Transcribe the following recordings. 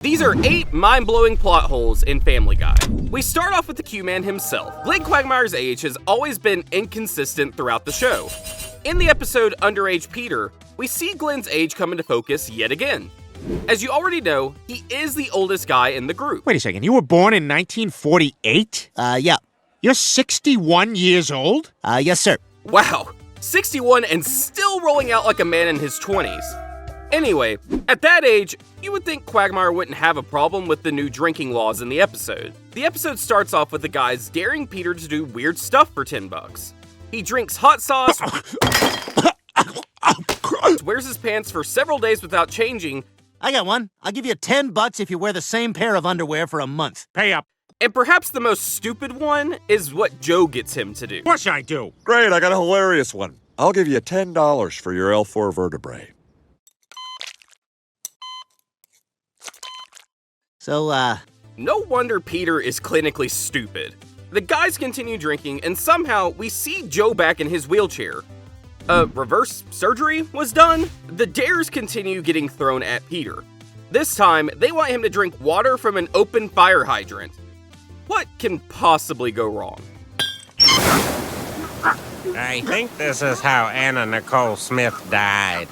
These are 8 mind-blowing plot holes in Family Guy. We start off with the Q-Man himself. Glenn Quagmire's age has always been inconsistent throughout the show. In the episode Underage Peter, we see Glenn's age come into focus yet again. As you already know, he is the oldest guy in the group. Wait a second, you were born in 1948? Yeah. You're 61 years old? Yes, sir. Wow, 61 and still rolling out like a man in his 20s. Anyway, at that age, you would think Quagmire wouldn't have a problem with the new drinking laws in the episode. The episode starts off with the guys daring Peter to do weird stuff for $10. He drinks hot sauce, wears his pants for several days without changing. I got one. I'll give you $10 if you wear the same pair of underwear for a month. Pay up. And perhaps the most stupid one is what Joe gets him to do. Of course I do. Great, I got a hilarious one. I'll give you $10 for your L4 vertebrae. So, No wonder Peter is clinically stupid. The guys continue drinking, and somehow we see Joe back in his wheelchair. Reverse surgery was done? The dares continue getting thrown at Peter. This time, they want him to drink water from an open fire hydrant. What can possibly go wrong? I think this is how Anna Nicole Smith died.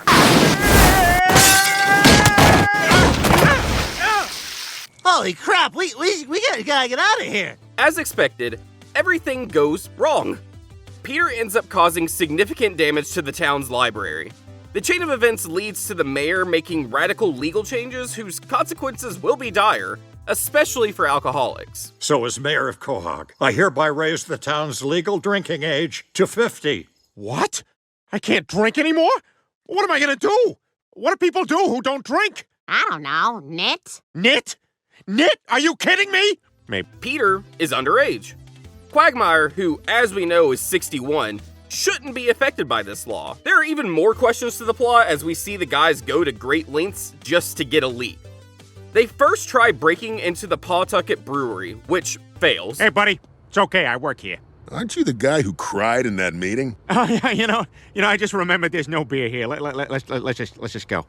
holy crap, we gotta get out of here. As expected, everything goes wrong. Peter ends up causing significant damage to the town's library. The chain of events leads to the mayor making radical legal changes whose consequences will be dire, especially for alcoholics. So as mayor of Quahog, I hereby raise the town's legal drinking age to 50. What? I can't drink anymore? What am I gonna do? What do people do who don't drink? I don't know. Knit? Knit? Knit? Are you kidding me? Maybe. Peter is underage. Quagmire, who, as we know, is 61, shouldn't be affected by this law. There are even more questions to the plot as we see the guys go to great lengths just to get a leak. They first try breaking into the Pawtucket Brewery, which fails. Hey, buddy. It's okay. I work here. Aren't you the guy who cried in that meeting? Oh, yeah, you know, I just remembered there's no beer here. Let's just go.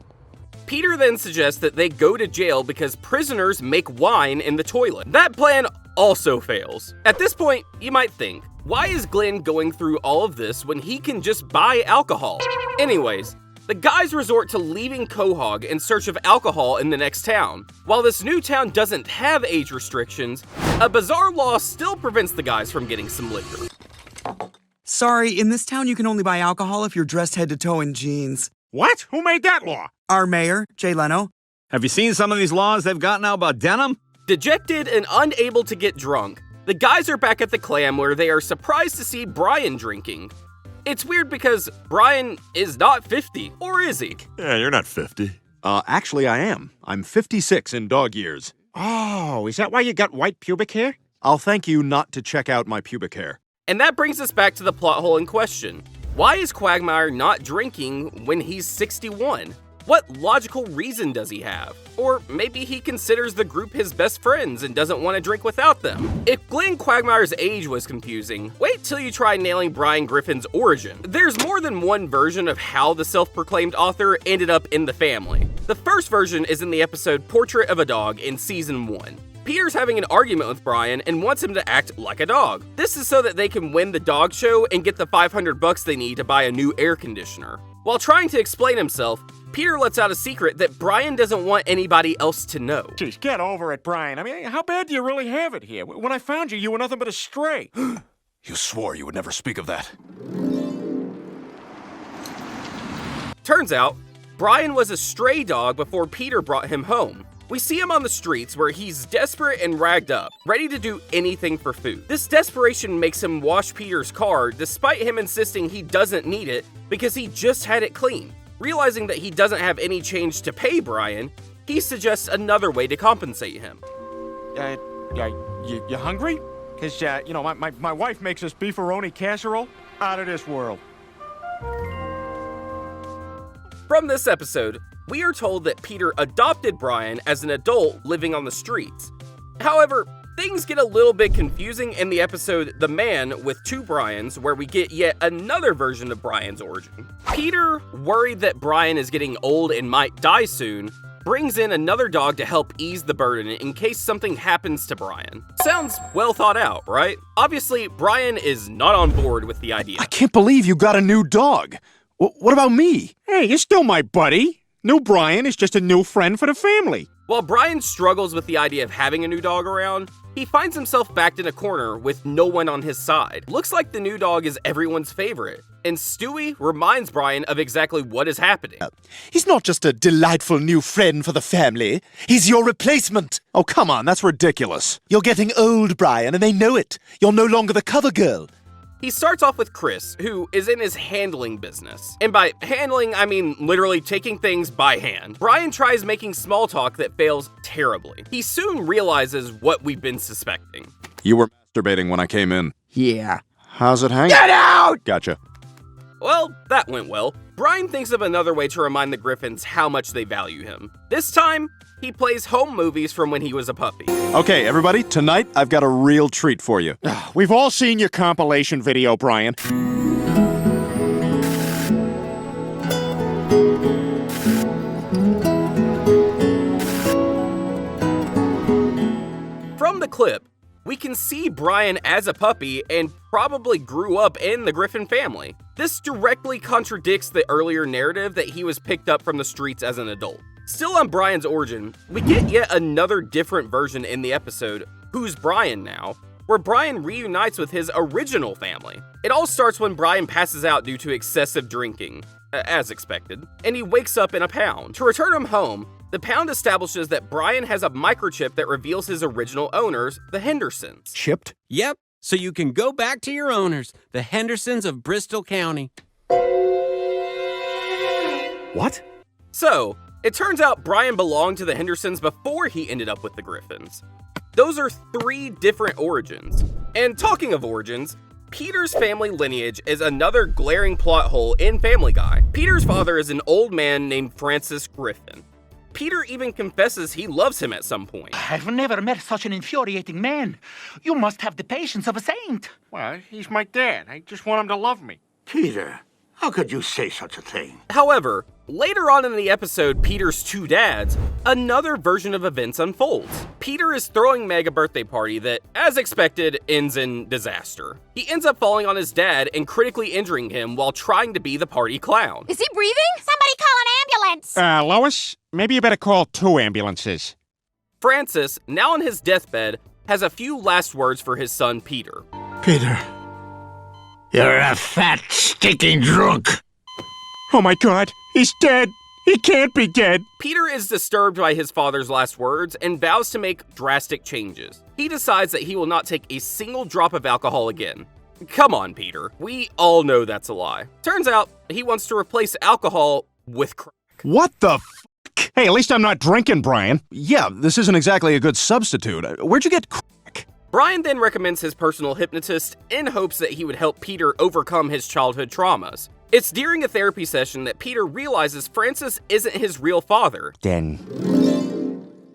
Peter then suggests that they go to jail because prisoners make wine in the toilet. That plan also fails. At this point, you might think, why is Glenn going through all of this when he can just buy alcohol? Anyways, the guys resort to leaving Quahog in search of alcohol in the next town. While this new town doesn't have age restrictions, a bizarre law still prevents the guys from getting some liquor. Sorry, in this town you can only buy alcohol if you're dressed head to toe in jeans. What? Who made that law? Our mayor, Jay Leno. Have you seen some of these laws they've got now about denim? Dejected and unable to get drunk, the guys are back at the Clam where they are surprised to see Brian drinking. It's weird because Brian is not 50, or is he? Yeah, you're not 50. Actually I am. I'm 56 in dog years. Oh, is that why you got white pubic hair? I'll thank you not to check out my pubic hair. And that brings us back to the plot hole in question. Why is Quagmire not drinking when he's 61? What logical reason does he have? Or maybe he considers the group his best friends and doesn't want to drink without them. If Glenn Quagmire's age was confusing, wait till you try nailing Brian Griffin's origin. There's more than one version of how the self-proclaimed author ended up in the family. The first version is in the episode Portrait of a Dog in Season 1. Peter's having an argument with Brian and wants him to act like a dog. This is so that they can win the dog show and get the $500 they need to buy a new air conditioner. While trying to explain himself, Peter lets out a secret that Brian doesn't want anybody else to know. Jeez, get over it, Brian. I mean, how bad do you really have it here? When I found you, you were nothing but a stray. You swore you would never speak of that. Turns out, Brian was a stray dog before Peter brought him home. We see him on the streets where he's desperate and ragged up, ready to do anything for food. This desperation makes him wash Peter's car despite him insisting he doesn't need it because he just had it cleaned. Realizing that he doesn't have any change to pay Brian, he suggests another way to compensate him. You hungry? Because, my wife makes us beefaroni casserole out of this world. From this episode, we are told that Peter adopted Brian as an adult living on the streets. However, things get a little bit confusing in the episode The Man with Two Brians, where we get yet another version of Brian's origin. Peter, worried that Brian is getting old and might die soon, brings in another dog to help ease the burden in case something happens to Brian. Sounds well thought out, right? Obviously, Brian is not on board with the idea. I can't believe you got a new dog. What about me? Hey, you're still my buddy. New Brian is just a new friend for the family. While Brian struggles with the idea of having a new dog around, he finds himself backed in a corner with no one on his side. Looks like the new dog is everyone's favorite, and Stewie reminds Brian of exactly what is happening. He's not just a delightful new friend for the family. He's your replacement. Oh, come on, that's ridiculous. You're getting old, Brian, and they know it. You're no longer the cover girl. He starts off with Chris, who is in his handling business. And by handling, I mean literally taking things by hand. Brian tries making small talk that fails terribly. He soon realizes what we've been suspecting. You were masturbating when I came in. Yeah. How's it hang? Get out! Gotcha. Well, that went well. Brian thinks of another way to remind the Griffins how much they value him. This time, he plays home movies from when he was a puppy. Okay, everybody, tonight I've got a real treat for you. We've all seen your compilation video, Brian. From the clip, we can see Brian as a puppy and probably grew up in the Griffin family. This directly contradicts the earlier narrative that he was picked up from the streets as an adult. Still on Brian's origin, we get yet another different version in the episode, Who's Brian Now?, where Brian reunites with his original family. It all starts when Brian passes out due to excessive drinking, as expected, and he wakes up in a pound. To return him home, the pound establishes that Brian has a microchip that reveals his original owners, the Hendersons. Chipped? Yep, so you can go back to your owners, the Hendersons of Bristol County. What? So, it turns out Brian belonged to the Hendersons before he ended up with the Griffins. Those are 3 different origins. And talking of origins, Peter's family lineage is another glaring plot hole in Family Guy. Peter's father is an old man named Francis Griffin. Peter even confesses he loves him at some point. I've never met such an infuriating man. You must have the patience of a saint. Well, he's my dad. I just want him to love me. Peter, how could you say such a thing? However, later on in the episode Peter's Two Dads, another version of events unfolds. Peter is throwing Meg a birthday party that, as expected, ends in disaster. He ends up falling on his dad and critically injuring him while trying to be the party clown. Is he breathing? Somebody call an ambulance! Lois, maybe you better call 2 ambulances. Francis, now on his deathbed, has a few last words for his son Peter. Peter, you're a fat, stinking drunk. Oh my God, he's dead. He can't be dead. Peter is disturbed by his father's last words and vows to make drastic changes. He decides that he will not take a single drop of alcohol again. Come on, Peter. We all know that's a lie. Turns out, he wants to replace alcohol with crack. What the f***? Hey, at least I'm not drinking, Brian. Yeah, this isn't exactly a good substitute. Where'd you get crack? Brian then recommends his personal hypnotist in hopes that he would help Peter overcome his childhood traumas. It's during a therapy session that Peter realizes Francis isn't his real father.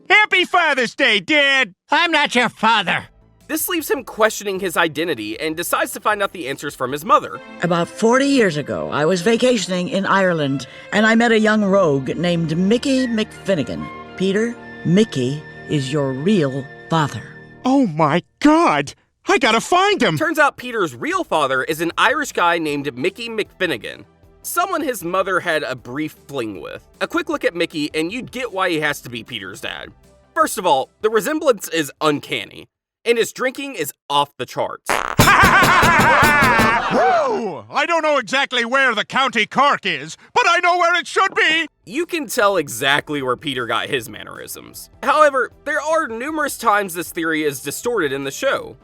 Happy Father's Day, Dad! I'm not your father. This leaves him questioning his identity and decides to find out the answers from his mother. About 40 years ago, I was vacationing in Ireland, and I met a young rogue named Mickey McFinnigan. Peter, Mickey is your real father. Oh my God! I gotta find him! Turns out Peter's real father is an Irish guy named Mickey McFinnigan, someone his mother had a brief fling with. A quick look at Mickey and you'd get why he has to be Peter's dad. First of all, the resemblance is uncanny, and his drinking is off the charts. Whoa! I don't know exactly where the County Cork is, but I know where it should be! You can tell exactly where Peter got his mannerisms. However, there are numerous times this theory is distorted in the show.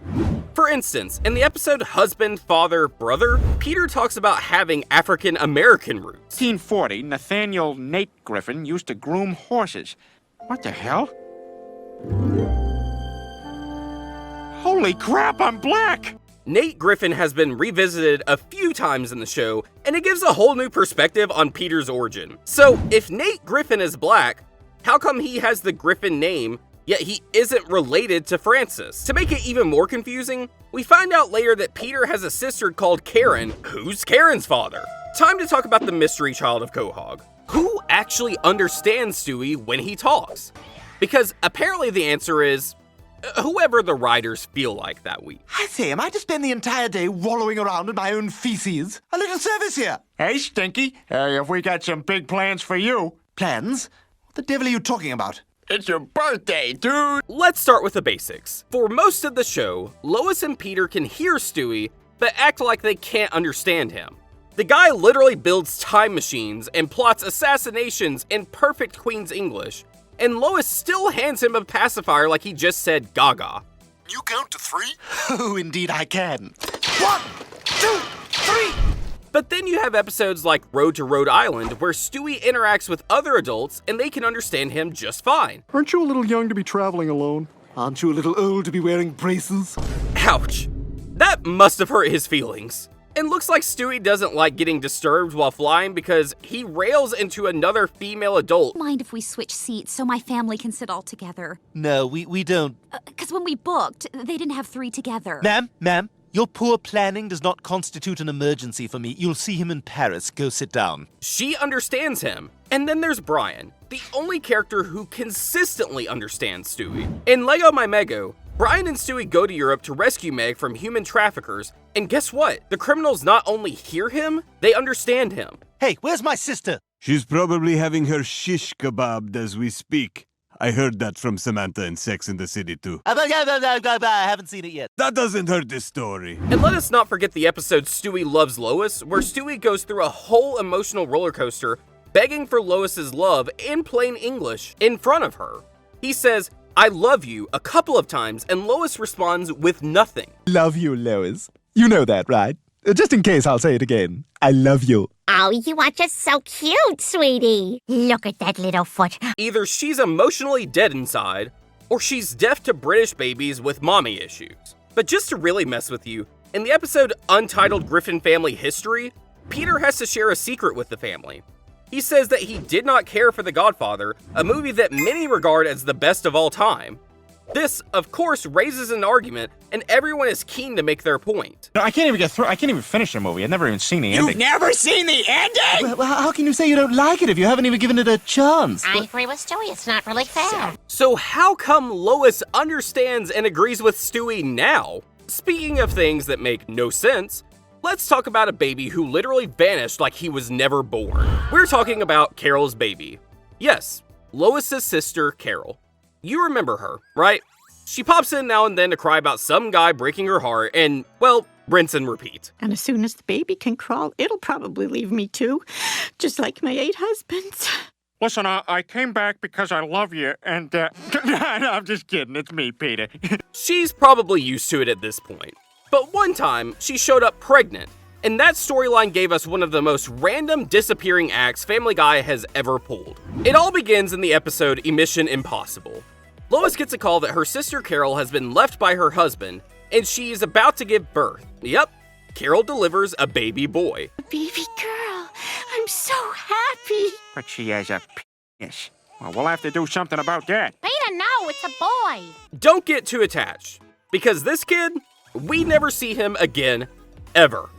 For instance, in the episode Husband, Father, Brother, Peter talks about having African American roots. 1840, Nathaniel Nate Griffin used to groom horses. What the hell? Holy crap, I'm black! Nate Griffin has been revisited a few times in the show, and it gives a whole new perspective on Peter's origin. So, if Nate Griffin is black, how come he has the Griffin name, yet he isn't related to Francis? To make it even more confusing, we find out later that Peter has a sister called Karen. Who's Karen's father? Time to talk about the mystery child of Quahog. who actually understands Stewie when he talks? Because apparently the answer is whoever the writers feel like that week. I say, am I to spend the entire day wallowing around in my own feces? A little service here. Hey, Stinky, have we got some big plans for you? Plans? What the devil are you talking about? It's your birthday, dude! Let's start with the basics. For most of the show, Lois and Peter can hear Stewie, but act like they can't understand him. The guy literally builds time machines and plots assassinations in perfect Queen's English, and Lois still hands him a pacifier like he just said gaga. You count to 3? Oh, indeed I can. 1, 2, 3! But then you have episodes like Road to Rhode Island, where Stewie interacts with other adults and they can understand him just fine. Aren't you a little young to be traveling alone? Aren't you a little old to be wearing braces? Ouch. That must have hurt his feelings. And looks like Stewie doesn't like getting disturbed while flying because he rails into another female adult. Mind if we switch seats so my family can sit all together? No, we don't. Because when we booked, they didn't have 3 together. Ma'am, your poor planning does not constitute an emergency for me. You'll see him in Paris. Go sit down. She understands him. And then there's Brian, the only character who consistently understands Stewie. In Lego My Mego, Brian and Stewie go to Europe to rescue Meg from human traffickers, and guess what? The criminals not only hear him, they understand him. Hey, where's my sister? She's probably having her shish kebabbed as we speak. I heard that from Samantha in Sex and the City too. I haven't seen it yet. That doesn't hurt this story. And let us not forget the episode Stewie Loves Lois, where Stewie goes through a whole emotional roller coaster begging for Lois's love in plain English in front of her. He says, "I love you," a couple of times, and Lois responds with nothing. Love you, Lois. You know that, right? Just in case, I'll say it again. I love you. Oh, you are just so cute, sweetie. Look at that little foot. Either she's emotionally dead inside, or she's deaf to British babies with mommy issues. But just to really mess with you, in the episode Untitled Griffin Family History, Peter has to share a secret with the family. He says that he did not care for The Godfather, a movie that many regard as the best of all time. This, of course, raises an argument, and everyone is keen to make their point. No, I can't even get through. I can't even finish the movie. I've never even seen the ending. You've never seen the ending? Well, how can you say you don't like it if you haven't even given it a chance? I agree with Stewie. It's not really fair. So how come Lois understands and agrees with Stewie now? Speaking of things that make no sense, let's talk about a baby who literally vanished like he was never born. We're talking about Carol's baby. Yes, Lois's sister, Carol. You remember her, right? She pops in now and then to cry about some guy breaking her heart and, well, rinse and repeat. And as soon as the baby can crawl, it'll probably leave me too, just like my 8 husbands. Listen, I came back because I love you, and, no, I'm just kidding. It's me, Peter. She's probably used to it at this point. But one time, she showed up pregnant, and that storyline gave us one of the most random disappearing acts Family Guy has ever pulled. It all begins in the episode Mission Impossible. Lois gets a call that her sister Carol has been left by her husband, and she is about to give birth. Yep, Carol delivers a baby boy. Baby girl, I'm so happy. But she has a penis. Well, we'll have to do something about that. Peter, no, it's a boy. Don't get too attached, because this kid, we never see him again, ever.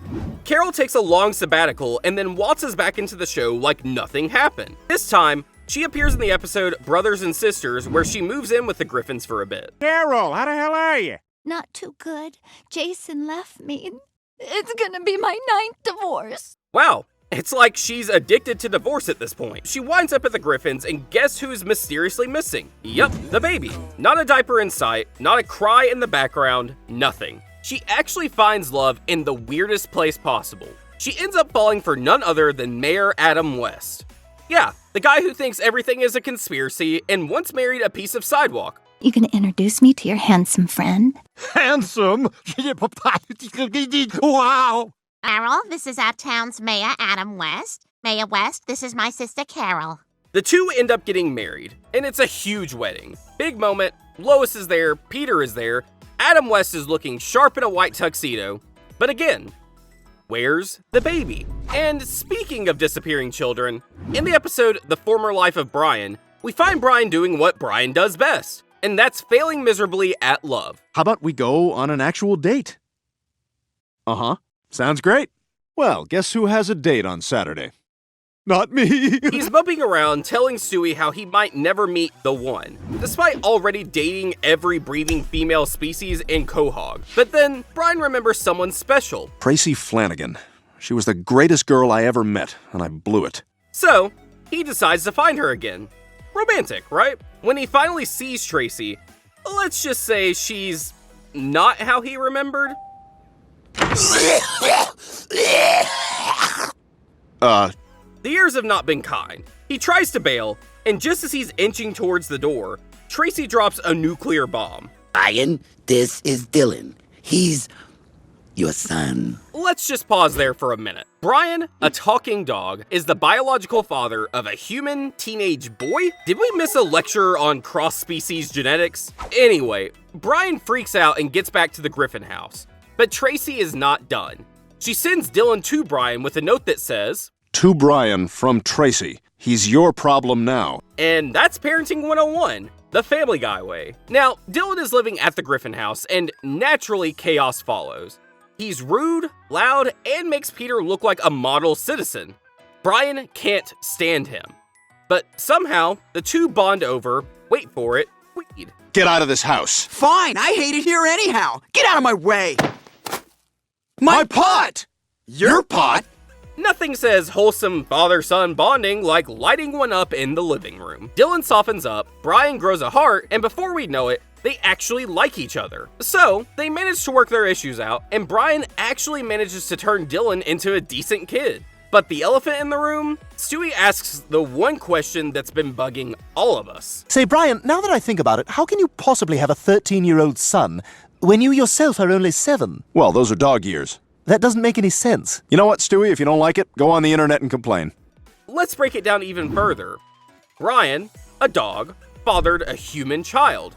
Carol takes a long sabbatical and then waltzes back into the show like nothing happened. This time, she appears in the episode Brothers and Sisters, where she moves in with the Griffins for a bit. Carol, how the hell are you? Not too good. Jason left me. It's gonna be my 9th divorce. Wow, it's like she's addicted to divorce at this point. She winds up at the Griffins, and guess who's mysteriously missing? Yup, the baby. Not a diaper in sight, not a cry in the background, nothing. She actually finds love in the weirdest place possible. She ends up falling for none other than Mayor Adam West. Yeah, the guy who thinks everything is a conspiracy and once married a piece of sidewalk. You gonna introduce me to your handsome friend? Handsome? Wow! Carol, this is our town's mayor, Adam West. Mayor West, this is my sister, Carol. The two end up getting married, and it's a huge wedding. Big moment, Lois is there, Peter is there, Adam West is looking sharp in a white tuxedo. But again, where's the baby? And speaking of disappearing children, in the episode The Former Life of Brian, we find Brian doing what Brian does best, and that's failing miserably at love. How about we go on an actual date? Uh-huh. Sounds great. Well, guess who has a date on Saturday? Not me. He's bumping around telling Stewie how he might never meet the one, despite already dating every breathing female species in Quahog. But then, Brian remembers someone special. Tracy Flanagan. She was the greatest girl I ever met, and I blew it. So, he decides to find her again. Romantic, right? When he finally sees Tracy, let's just say she's not how he remembered. The years have not been kind. He tries to bail, and just as he's inching towards the door, Tracy drops a nuclear bomb. Brian, this is Dylan. He's your son. Let's just pause there for a minute. Brian, a talking dog, is the biological father of a human teenage boy? Did we miss a lecture on cross-species genetics? Anyway, Brian freaks out and gets back to the Griffin house. But Tracy is not done. She sends Dylan to Brian with a note that says, To Brian from Tracy. He's your problem now. And that's Parenting 101, the Family Guy way. Now, Dylan is living at the Griffin house, and naturally chaos follows. He's rude, loud, and makes Peter look like a model citizen. Brian can't stand him. But somehow, the two bond over, wait for it, weed. Get out of this house. Fine, I hate it here anyhow. Get out of my way. My pot! Your pot? Nothing says wholesome father-son bonding like lighting one up in the living room. Dylan softens up, Brian grows a heart, and before we know it, they actually like each other. So, they manage to work their issues out, and Brian actually manages to turn Dylan into a decent kid. But the elephant in the room? Stewie asks the one question that's been bugging all of us. Say, Brian, now that I think about it, how can you possibly have a 13-year-old son when you yourself are only 7? Well, those are dog years. That doesn't make any sense. You know what, Stewie? If you don't like it, go on the internet and complain. Let's break it down even further. Brian, a dog, fathered a human child,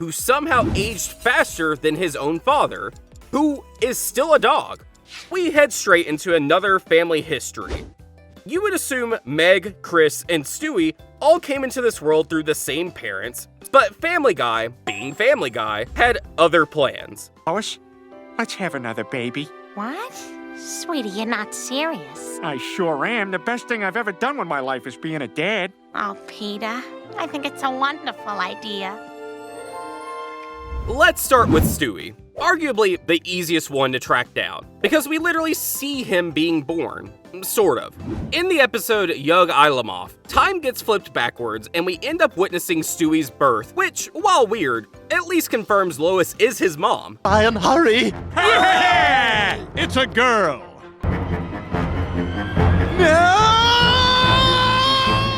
who somehow aged faster than his own father, who is still a dog. We head straight into another family history. You would assume Meg, Chris, and Stewie all came into this world through the same parents, but Family Guy, being Family Guy, had other plans. Lois, let's have another baby. What? Sweetie, you're not serious. I sure am. The best thing I've ever done with my life is being a dad. Oh, Peter, I think it's a wonderful idea. Let's start with Stewie, arguably the easiest one to track down, because we literally see him being born. Sort of. In the episode Yug Ilamoth, time gets flipped backwards and we end up witnessing Stewie's birth, which, while weird, at least confirms Lois is his mom. Brian, hurry! It's a girl.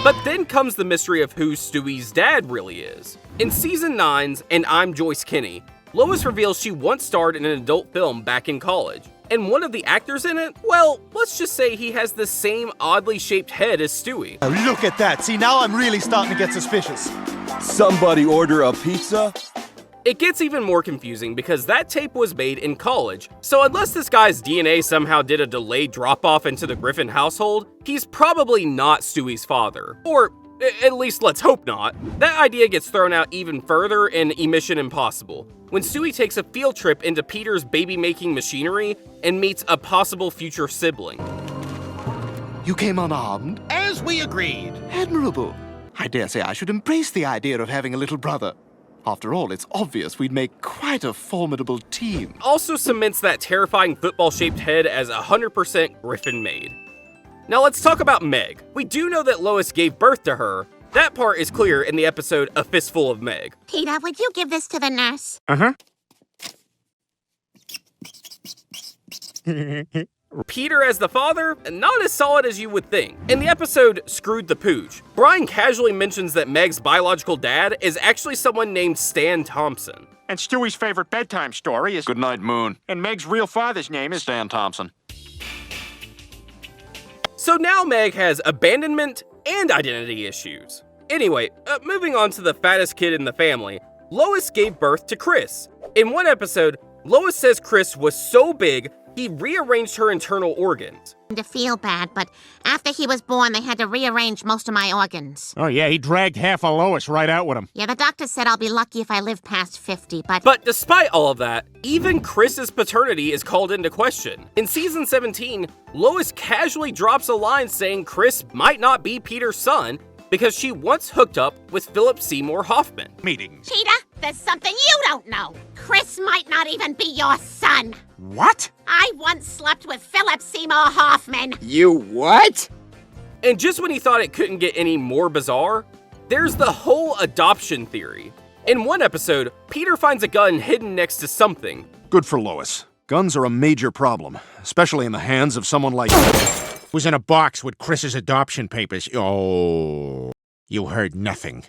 But then comes the mystery of who Stewie's dad really is. In Season 9's And I'm Joyce Kinney, Lois reveals she once starred in an adult film back in college. And one of the actors in it, well, let's just say he has the same oddly shaped head as Stewie. Oh, look at that. See, now I'm really starting to get suspicious. Somebody order a pizza? It gets even more confusing because that tape was made in college, so unless this guy's DNA somehow did a delayed drop-off into the Griffin household, he's probably not Stewie's father. Or, at least let's hope not. That idea gets thrown out even further in Mission Impossible, when Stewie takes a field trip into Peter's baby-making machinery and meets a possible future sibling. You came unarmed? As we agreed. Admirable. I dare say I should embrace the idea of having a little brother. After all, it's obvious we'd make quite a formidable team. Also cements that terrifying football-shaped head as 100% Griffin-made. Now let's talk about Meg. We do know that Lois gave birth to her. That part is clear in the episode A Fistful of Meg. Peter, would you give this to the nurse? Uh-huh. Peter as the father, not as solid as you would think. In the episode Screwed the Pooch, Brian casually mentions that Meg's biological dad is actually someone named Stan Thompson. And Stewie's favorite bedtime story is Goodnight, Moon. And Meg's real father's name is Stan Thompson. So now Meg has abandonment and identity issues. Anyway, moving on to the fattest kid in the family, Lois gave birth to Chris. In one episode, Lois says Chris was so big He rearranged her internal organs. To feel bad, but after he was born, they had to rearrange most of my organs. Oh, yeah, he dragged half of Lois right out with him. Yeah, the doctor said I'll be lucky if I live past 50, but... But despite all of that, even Chris's paternity is called into question. In season 17, Lois casually drops a line saying Chris might not be Peter's son because she once hooked up with Philip Seymour Hoffman. Meetings. Cheetah, there's something you don't know. Chris might not even be your son. What? I once slept with Philip Seymour Hoffman. You what? And just when he thought it couldn't get any more bizarre, there's the whole adoption theory. In one episode, Peter finds a gun hidden next to something. Good for Lois. Guns are a major problem, especially in the hands of someone like... Was in a box with Chris's adoption papers. Oh, you heard nothing.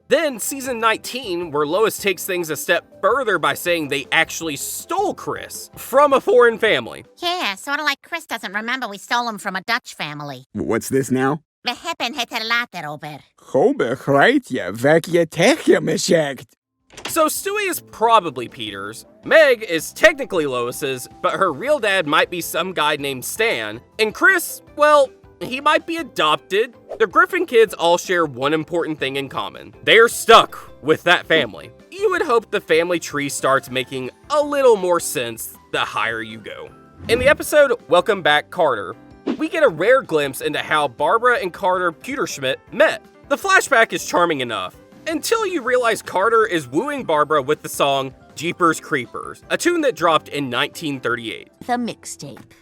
Then season 19, where Lois takes things a step further by saying they actually stole Chris from a foreign family. Yeah, sort of like Chris doesn't remember we stole him from a Dutch family. What's this now? We hebben het later over. Hoe begrijp je wat je tegen me zegt? So Stewie is probably Peter's, Meg is technically Lois's, but her real dad might be some guy named Stan, and Chris, well, he might be adopted. The Griffin kids all share one important thing in common. They're stuck with that family. You would hope the family tree starts making a little more sense the higher you go. In the episode Welcome Back, Carter, we get a rare glimpse into how Barbara and Carter Pewterschmidt met. The flashback is charming enough, until you realize Carter is wooing Barbara with the song Jeepers Creepers, a tune that dropped in 1938. The mixtape.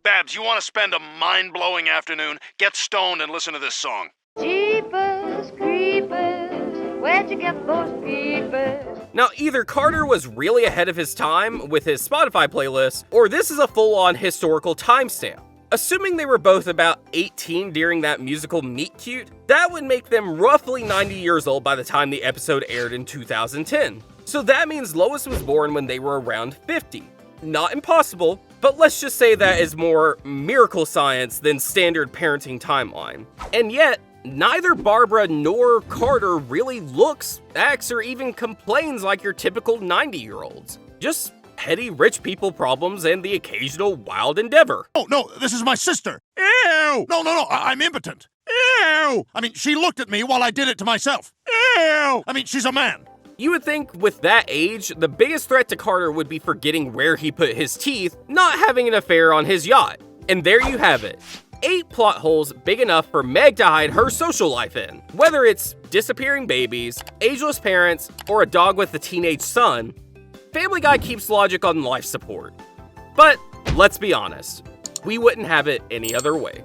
Babs, you want to spend a mind-blowing afternoon? Get stoned and listen to this song. Jeepers Creepers, where'd you get those peepers? Now, either Carter was really ahead of his time with his Spotify playlist, or this is a full-on historical timestamp. Assuming they were both about 18 during that musical meet cute, that would make them roughly 90 years old by the time the episode aired in 2010. So that means Lois was born when they were around 50. Not impossible, but let's just say that is more miracle science than standard parenting timeline. And yet, neither Barbara nor Carter really looks, acts, or even complains like your typical 90-year-olds. Just petty rich people problems and the occasional wild endeavor. Oh, no, this is my sister. Ew! No, I'm impotent. Ew! I mean, she looked at me while I did it to myself. Ew! I mean, she's a man. You would think with that age, the biggest threat to Carter would be forgetting where he put his teeth, not having an affair on his yacht. And there you have it. 8 plot holes big enough for Meg to hide her social life in. Whether it's disappearing babies, ageless parents, or a dog with a teenage son, Family Guy keeps logic on life support. But let's be honest, we wouldn't have it any other way.